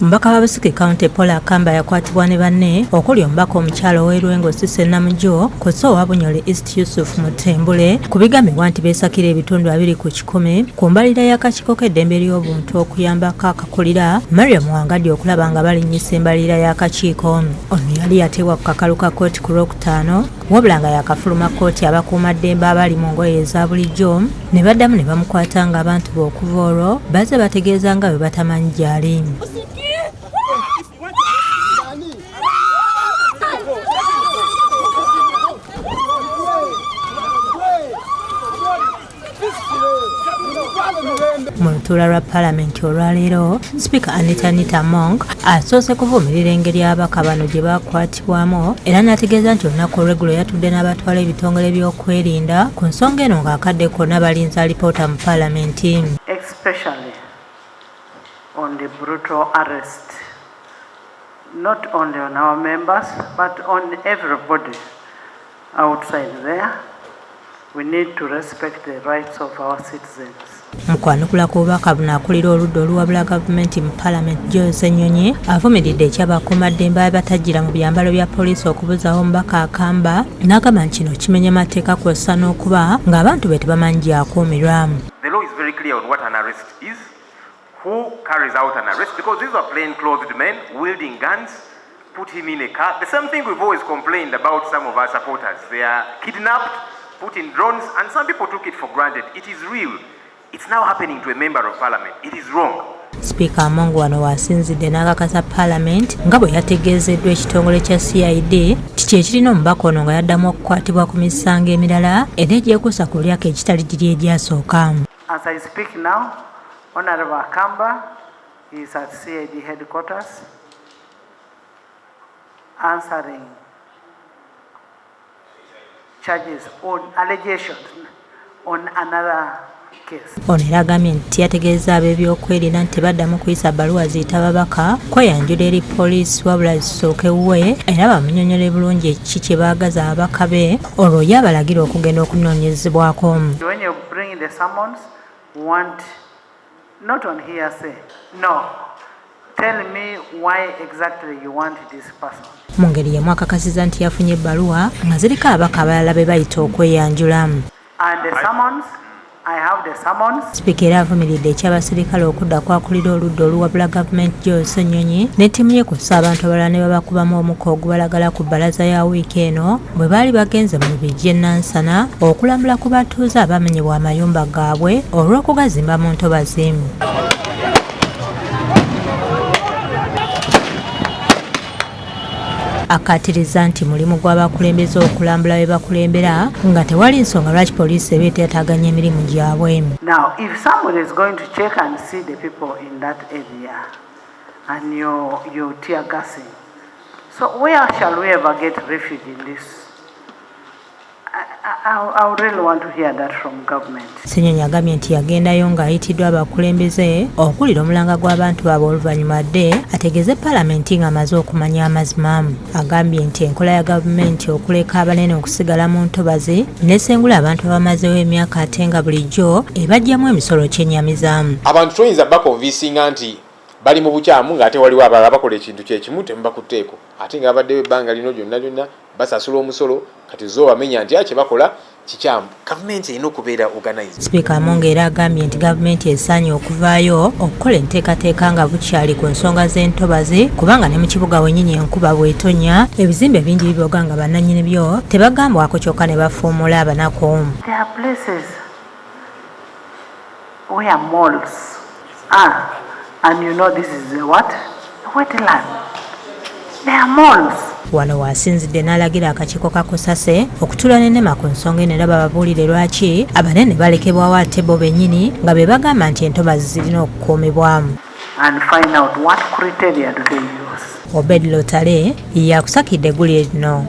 Mbaka wa Busiki County Paul Akamba yakwatibwa ne banne okuli omubaka omukyalo w'Erwengo Cissy Namujo Koso wa Bunyole East Yusuf Mutembule ku bigambibwa nti beesakira ebitundu 2 ku 10 ku mbalira y'akakiiko k'eddembe ly'obuntu okuyambako akakulira Mariam Wangaddi okulaba nga balinnyisa embalira y'akakiiko. Ono yali yateebwa ku kakalu ka kkooti ku Lwokutaano wabula nga yakafuluma kkooti abakuumaddembe abali mu ngoye eza bulijjo ne baddamu ne bamukwata ng'abantu be okuva olwo bazze bategeeza nga bwe batamanyi gy'ali. Mu lutuula lwa Paalamenti olwaleero Sipiika Anita Monk asoose kuvumirira engeri ababaka bano gye baakwatibwamu era n'ategeeza nti olunaku olw'eggulo yatudde n'abatwala ebitongole by'okwerinda ku nsonga eno ng'akadde konna balinza alipoota mu Paalamenti. Especially on the brutal arrest, not only on our members but on everybody outside there. We need to respect the rights of our citizens. Mukwanukula ku bubaka buno akulira oludda oluwabula gavumenti mu Paalamenti Joe Ssenyonyi avumiridde ekyabakuumaddembe abatajjira mu byambalo bya poliisi okubuzaawo omubaka Akamba n'agamba nti kino kimenya mateeka kw'ossa n'okuba ng'abantu be tebamanyi gy'akuumirwa. The law is very clear on what an arrest is, who carries out an arrest, because these are plain-clothed men wielding guns, put him in a car. The same thing we've always complained about some of our supporters. They are kidnapped, put in drones, and some people took it for granted. It is real. It's now happening to a member of parliament. It is wrong. Speaker Amongo wano wasinzidde n'akakasa Parliament nga bwe yategeezeddwa ekitongole kya CID kiki ekirina omubaka ono nga yaddamu okukwatibwa ku misango emirala era egyekuusa ku lyako ekitali giri egyasooka. As I speak now, Honorable Akamba is at CID headquarters answering charges on allegations on another case. Ono era agambye nti yategeeza ab'ebyokwerinda nti baddamu kuyisa bbaluwa ziyita babaka kweyanjula eri poliisi wabula zisookewe era bamunyonyole bulungi ekiki kye baagaza ababaka be olwo ye abalagira okugenda okunoonyezebwako. When you bring the summons, want not on hearsay. No. Tell me why exactly you want this person. Mu ngeri yemu akakasiza nti yafunye ebbaluwa nga ziriko ababaka abalala be bayita okweyanjula. And the summons, I have the summons. Sipiika era avumiridde eky'abasirikale okudda kwakulira oludda oluwabula gavumenti Joe Ssenyonyi ne ttiimu ye kw'ossa abantu abalala ne babakubamu omukka ogubalagala ku bbalaza ya wiiki eno bwe baali bagenze mu Lubijji e Nansana okulambula ku batuuze abamenyebwa amayumba gaabwe olw'okugazimba mu ntobazi. Akatiriza nti mulimu gw'abakulembeze okulambula be bakulembera nga tewali nsonga lwaki poliisi eba eteetaganya emirimu gyabwe. Now, if somebody is going to check and see the people in that area and you're tear gassing, so where shall we ever get refuge in this? I really want to hear that from government. Ssenyonyi agambye nti yagendayo ng'ayitiddwa abakulembeze okulira omulanga gw'abantu baabwe oluvannyuma dde ategeeze Paalamenti ng'amaze okumanya amazima. Agambye nti enkola ya gavumenti okuleka abanene okusigala mu ntobazi n'esengula abantu abamazeewo emyaka ate nga bulijjo ebajjamu emisolo kyennyamiza. Abantu toyinza bakonvinsinga nti bali mu bukyamu ng'ate waliwo abalala bakola ekintu kyekimu temubakutteeko ate nga abaddewo ebbanga lino lyonna basasula omusolo kati zo bamenya nti kye bakola kikyamu. Gavumenti erina okubeera organized. Sipiika Amongo era agambye nti gavumenti esaanye okuvaayo okukola enteekateeka nga bukyali ku nsonga z'entobazi kubanga ne mu kibuga wennyini enkuba bw'etonnya ebizimbe bingi biboga nga bannannyini byo tebagambwako kyokka ne bafuumula abanaku. There are places where malls are. And you know this is what? Wetland. There are malls. Wano wasinzidde n'alagira akakiiko ka Kusase okutula n'ennema ku nsonga eno era bababuulire lwaki abanene balekebwawo ate bo bennyini nga be bagamba nti entobazi zirina okukuumibwamu. And find out what criteria do they use. Obed Lotale yakusakidde eggulu lino.